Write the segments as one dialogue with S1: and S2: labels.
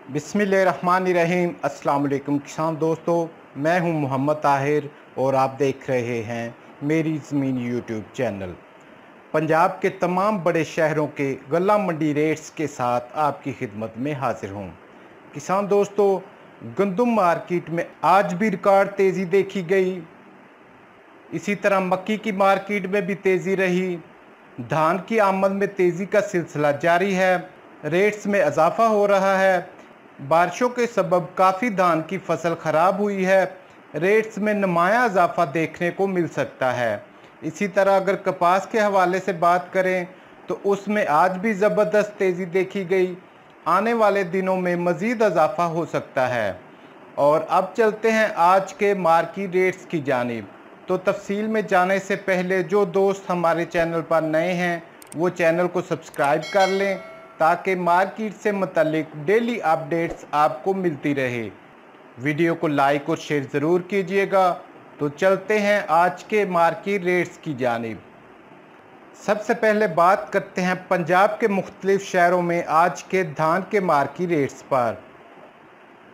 S1: बिस्मिल्लाहिर्रहमानिर्रहीम। अस्सलाम वालेकुम किसान दोस्तों, मैं हूं मोहम्मद ताहिर और आप देख रहे हैं मेरी ज़मीन यूट्यूब चैनल। पंजाब के तमाम बड़े शहरों के गल्ला मंडी रेट्स के साथ आपकी खिदमत में हाजिर हूं। किसान दोस्तों, गंदम मार्केट में आज भी रिकॉर्ड तेज़ी देखी गई। इसी तरह मक्की की मार्केट में भी तेज़ी रही। धान की आमद में तेज़ी का सिलसिला जारी है। रेट्स में इजाफा हो रहा है। बारिशों के सबब काफ़ी धान की फसल ख़राब हुई है। रेट्स में नुमाया इजाफा देखने को मिल सकता है। इसी तरह अगर कपास के हवाले से बात करें तो उसमें आज भी ज़बरदस्त तेज़ी देखी गई। आने वाले दिनों में मज़ीद इजाफा हो सकता है। और अब चलते हैं आज के मार्केट रेट्स की जानिब। तो तफसील में जाने से पहले जो दोस्त हमारे चैनल पर नए हैं वो चैनल को सब्सक्राइब कर लें ताकि मार्केट से मुतल्लिक डेली अपडेट्स आपको मिलती रहे। वीडियो को लाइक और शेयर ज़रूर कीजिएगा। तो चलते हैं आज के मार्केट रेट्स की जानिब। सबसे पहले बात करते हैं पंजाब के मुख्तलिफ शहरों में आज के धान के मार्केट रेट्स पर।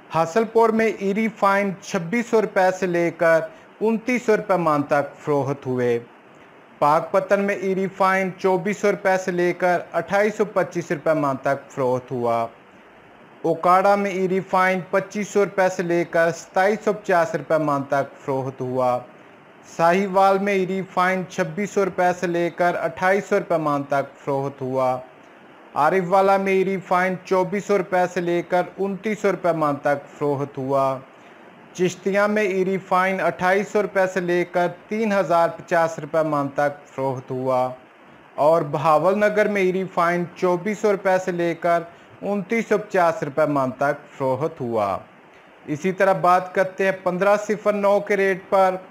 S1: हासलपुर में ईरी फाइन 2600 रुपये से लेकर 2900 रुपये मान तक फ़रोख्त हुए। पाकपतन में ईरी फाइन 2400 रुपये से लेकर 2825 रुपये मान तक फ़रोख्त हुआ। ओकाड़ा में ईरी फाइन 2500 रुपये से लेकर 2750 रुपये मान तक फ़रोख्त हुआ। साहिवाल में ईरी फाइन 2600 रुपये से लेकर 2800 रुपये मान तक फ़रोख्त हुआ। आरिफवाला में ईरी फाइन 2400 रुपये से लेकर 2900 रुपये मान तक फ़रोख्त हुआ। चिश्तिया में ईरी फाइन 2800 रुपये से लेकर 3050 रुपये मान तक फ़रोख्त हुआ। और बहावल नगर में ईरी फाइन 2400 रुपये से लेकर 2950 रुपये मान तक फ़रोख्त हुआ। इसी तरह बात करते हैं 1509 के रेट पर।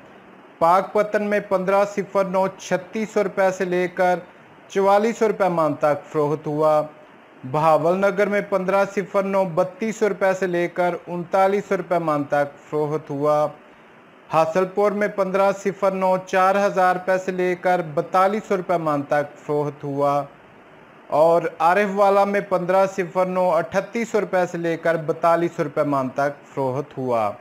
S1: पाकपतन में 1509 3600 रुपये से लेकर 4400 रुपये मान तक फ़रोख्त हुआ। बहावल नगर में 1509 3200 रुपये से लेकर 3900 रुपये मान तक फ़रोख्त हुआ। हासलपुर में 1509 4000 रुपये से लेकर 4200 रुपये मान तक फ़रोख्त हुआ। और आरिफवाला में 1509 3800 रुपये से लेकर 4200 रुपये मान तक फ़रोख्त हुआ।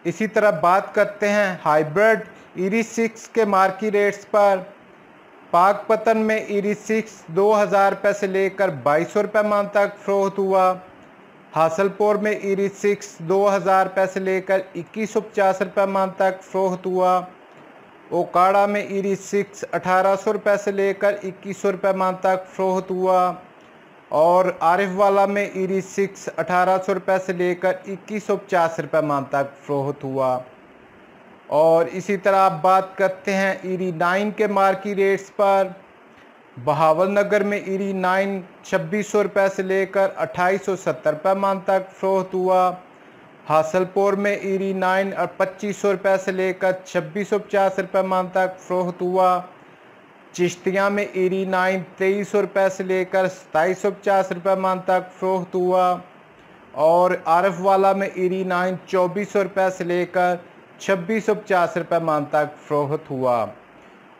S1: इसी तरह बात करते हैं हाइब्रिड ईरी 6 के मार्केट रेट्स पर। पाकपतन में ईरी 6 2000 रुपये से लेकर 2200 रुपये मान तक फ़रोख्त हुआ। हासलपुर में ईरी 6 2000 रुपये से लेकर 2150 रुपये मान तक फ़रोख्त हुआ। ओकाड़ा में ईरी 6 1800 रुपये से लेकर 2100 रुपये मान तक फ़रोख्त हुआ। और आरिफवाला में ईरी 6 1800 रुपये से लेकर 2150 रुपये मान तक फ़रोख्त हुआ। और इसी तरह आप बात करते हैं ईरी 9 के मार्केट रेट्स पर। बहावल नगर में ईरी 9 2600 रुपये से लेकर 2870 रुपये मान तक फ़रोख्त हुआ। हासलपुर में ईरी 9 2500 रुपये से लेकर 2650 रुपये मान तक फ़रोख्त हुआ। चिश्तिया में ईरी 9 2300 रुपये से लेकर 2750 रुपये मान तक फ़रोख्त हुआ। और आरिफवाला में ईरी 9 2400 रुपये से लेकर 2650 रुपये मान तक फ़रोख्त हुआ।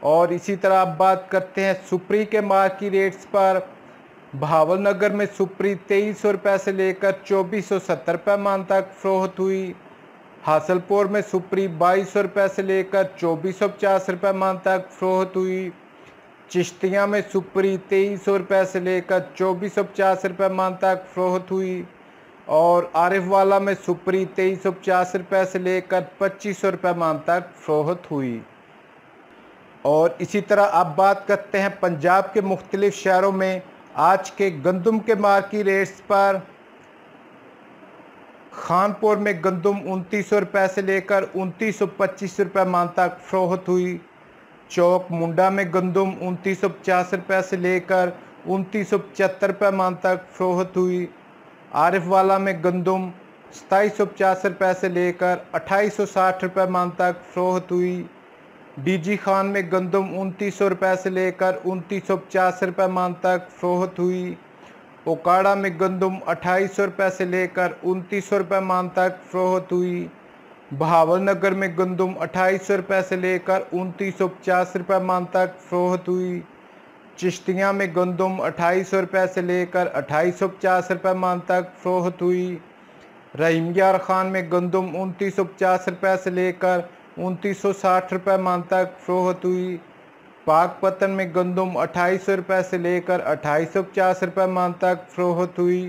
S1: और इसी तरह आप बात करते हैं सुप्री के मार्केट रेट्स पर। बहावल नगर में सुप्री 2300 रुपये से लेकर 2470 रुपये मान तक फ़रोख्त हुई। हासलपुर में सुप्री 2200 रुपये से लेकर 2450 रुपये मान तक फ़रोख्त हुई। चिश्तिया में सुप्री 2300 रुपये से लेकर 2450 रुपये मान तक फ़रोख्त हुई। और आरिफवाला में सुप्री 2350 रुपये से लेकर 2500 रुपये मान तक फ़रोख्त हुई। और इसी तरह अब बात करते हैं पंजाब के मुख्तलिफ शहरों में आज के गंदम के मार्केट रेट्स पर। खानपुर में गंदम 2900 रुपये से लेकर 2925 रुपये मान तक फ़रोख्त हुई। चौक मुंडा में गंदम 2950 रुपये से लेकर 2975 रुपये मान तक फ़रोख्त हुई। आरिफवाला में गंदम 2750 रुपये से लेकर 2860 रुपये मान तक फ़रोख्त हुई। डीजी खान में गंदम 2900 रुपये से लेकर 2950 रुपये मान तक फ़रोख्त हुई। ओकाड़ा में गंदम 2800 रुपये से लेकर 2900 रुपये मान तक फ़रोख्त हुई। बहावल नगर में गंदम 2800 रुपये से लेकर 2950 रुपये मान तक फ़रोख्त हुई। चिश्तिया में गंदम 2800 रुपये से लेकर 2850 रुपये मान तक फ़रोख्त हुई। रहीम यार खान में गंदम 2950 रुपये से लेकर 2960 रुपये मान तक फ़रोख्त हुई। पाकपतन में गंदम 2800 रुपये से लेकर 2850 रुपये मान तक फ़रोख्त हुई।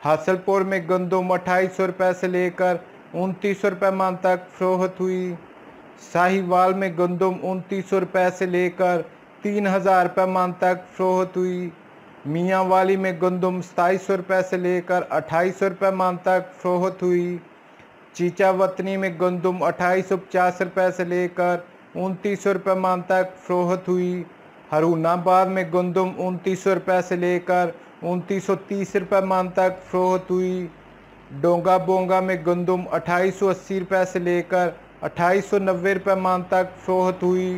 S1: हासलपुर में गंदम 2800 रुपये से लेकर 2900 रुपये मान तक फ़रोख्त हुई। साहिवाल में गंदम 2900 रुपये से लेकर 3000 रुपये मान तक फ़रोख्त हुई। मियाँ वाली में गंदम 2700 रुपये से लेकर 2800 रुपये मान तक फ़रोख्त हुई। चीचा वतनी में गंदम 2850 रुपये से लेकर 2900 रुपये मान तक फ़रोख्त हुई। हरूनाबाद में गंदम 2900 रुपये से लेकर 2930 रुपये मान तक फ़रोख्त हुई। डोंगा बोंगा में गंदम 2880 रुपये से लेकर 2890 रुपये मान तक फ़रोख्त हुई।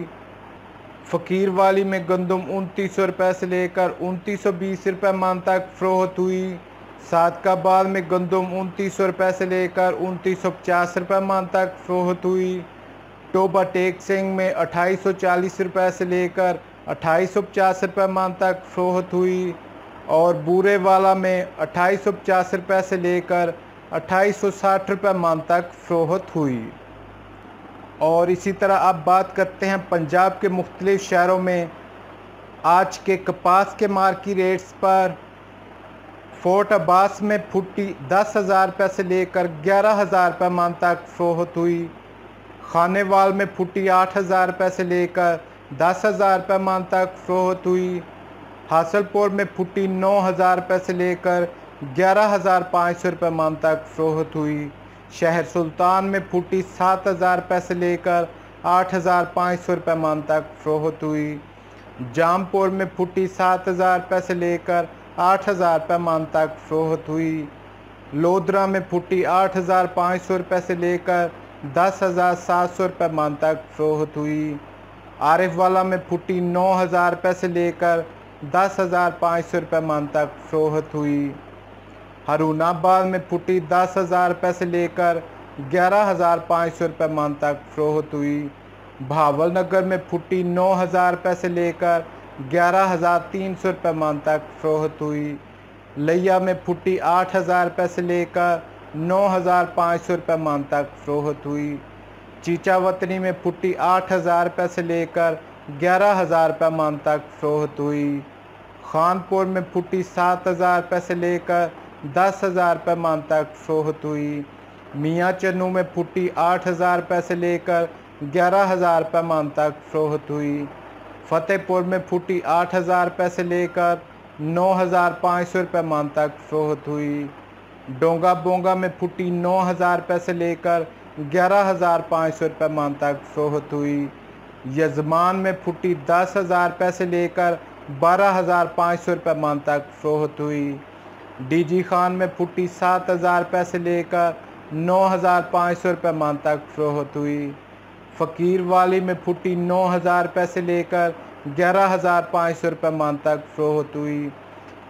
S1: फ़कीर वाली में गंदम 2900 रुपये से लेकर 2920 रुपये मान तक फ़रोख्त हुई। सादकाबाद में गंदम 2900 रुपये से लेकर 2950 रुपये मान तक फ़रोख्त हुई। टोबा टेक सिंह में 2840 रुपये से लेकर 2850 रुपये मान तक फ़रोख्त हुई और बूरे वाला में 2850 रुपये से लेकर 2860 रुपये मान तक फ़रोख्त हुई। और इसी तरह अब बात करते हैं पंजाब के मुख्तलिफ़ शहरों में आज के कपास के मार्केट रेट्स पर। फोर्ट अब्बास में फुट्टी 10,000 रुपये से लेकर 11,000 रुपये मान तक फ़रोख्त हुई। खानेवाल में फुट्टी 8,000 रुपये से लेकर 10,000 रुपये मान तक फ़रोख्त हुई। हासलपुर में फुट्टी 9,000 रुपये से लेकर 11,500 रुपये मान तक फ़रोख्त हुई। शहर सुल्तान में फुट्टी 7,000 रुपये से लेकर 8,500 रुपये मान तक फ़रोख्त हुई। जामपुर में फुट्टी 7,000 रुपये से लेकर 8,000 रुपये मान तक फ़रोख्त हुई। लोधरा में फुट्टी 8,500 रुपये से लेकर 10,700 रुपये मान तक फ़रोख्त हुई। आरिफ वाला में फुट्टी 9,000 रुपये से लेकर 10,500 रुपये मान तक फ़रोख्त हुई। हरूनाबाद में फुट्टी 10,000 रुपये से लेकर 11,500 रुपये मान तक फ़रोख्त हुई। भावल नगर में फुट्टी 9,000 रुपये से लेकर 11,300 रुपये मान तक फ़रोख्त हुई। लिया में फुट्टी 8,000 रुपये से लेकर 9,500 रुपये मान तक फ़रोख्त हुई। चीचा वतनी में फुट्टी 8,000 रुपये से लेकर 11,000 रुपये मान तक फ़रोख्त हुई। खानपुर में फुट्टी 7,000 रुपये से लेकर 10,000 रुपये मान तक फ़रोख्त हुई। मियाँ चन्नू में फुट्टी 8,000 रुपये से लेकर 11,000 रुपये मान तक फ़रोख्त हुई। फ़तेहपुर में फुट्टी 8,000 रुपये से लेकर 9,500 रुपये मान तक फ़रोख्त हुई। डोंगा बोंगा में फुट्टी 9,000 रुपये से लेकर 11,500 रुपये मान तक फ़रोख्त हुई। यजमान में फुट्टी 10,000 रुपये से लेकर 12,500 रुपये मान तक फ़रोख्त हुई। डीजी खान में फुट्टी 7,000 रुपये से लेकर 9,500 रुपये मान तक फ़रोख्त हुई। फ़कीर वाली में फुट्टी 9,000 रुपये से लेकर 11,500 रुपये मान तक फ़रोख्त हुई।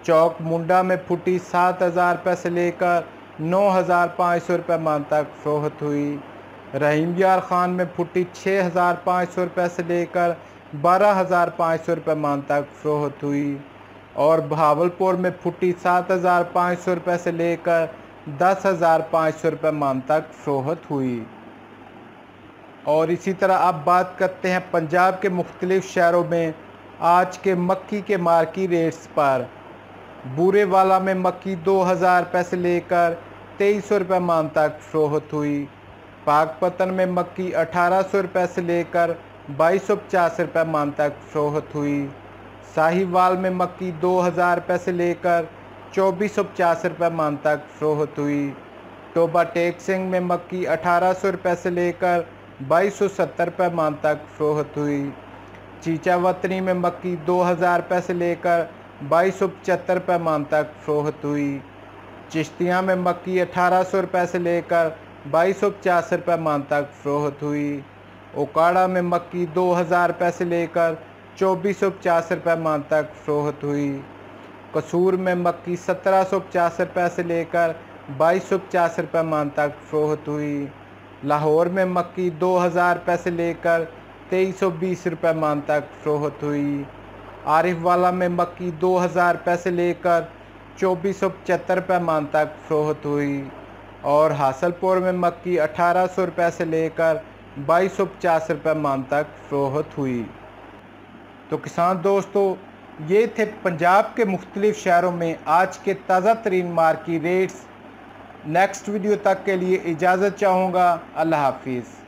S1: चौक मुंडा में फुट्टी 7,000 रुपये से लेकर 9,500 रुपये मान तक फ़रोख्त हुई। रहीम यार खान में फुट्टी 6,500 रुपये से लेकर 12,500 रुपये मान तक फ़रोख्त हुई और भावलपुर में फुट्टी 7,500 रुपये से लेकर 10,500 रुपये मान तक फ़रोख्त हुई। और इसी तरह अब बात करते हैं पंजाब के मुख्तलिफ़ शहरों में आज के मक्की के मार्केट रेट्स पर। बूरे वाला में मक्की 2,000 रुपये से लेकर 2300 रुपये मान तक फ़रोख्त हुई। पाकपतन में मक्की 1,800 रुपये से लेकर 2,250 रुपये मान तक फ़रोख्त हुई। साहिवाल में मक्की 2,000 रुपये से लेकर 2,450 रुपये मान तक फ़रोख्त हुई। टोबा टेक सिंह में मक्की 1,800 रुपये से लेकर 2,270 रुपये मान तक फ़रोख्त हुई। चीचा वतनी में मक्की 2,000 रुपये से लेकर 2,275 रुपये मान तक फ़रोख्त हुई। चिश्तिया में मक्की 1,800 रुपये से लेकर 2,250 रुपये मान तक फ़रोख्त हुई। ओकाड़ा में मक्की 2,000 रुपये से लेकर 2,450 रुपये मान तक फ़रोख्त हुई। कसूर में मक्की 1,750 रुपये से लेकर 2,250 रुपये मान तक फ़रोख्त हुई। लाहौर में मक्की 2,000 रुपये से लेकर 2,320 रुपये मान तक फ़रोख्त हुई। आरिफ वाला में मक्की 2000 रुपये से लेकर 2475 रुपये मन तक फ़रोख्त हुई और हासलपुर में मक्की 1800 रुपये से लेकर 2250 रुपये मन तक फ़रोख्त हुई। तो किसान दोस्तों, ये थे पंजाब के मुख्तलिफ़ शहरों में आज के ताज़ा तरीन मार्केट रेट्स। नेक्स्ट वीडियो तक के लिए इजाज़त चाहूँगा। अल्लाह हाफिज़।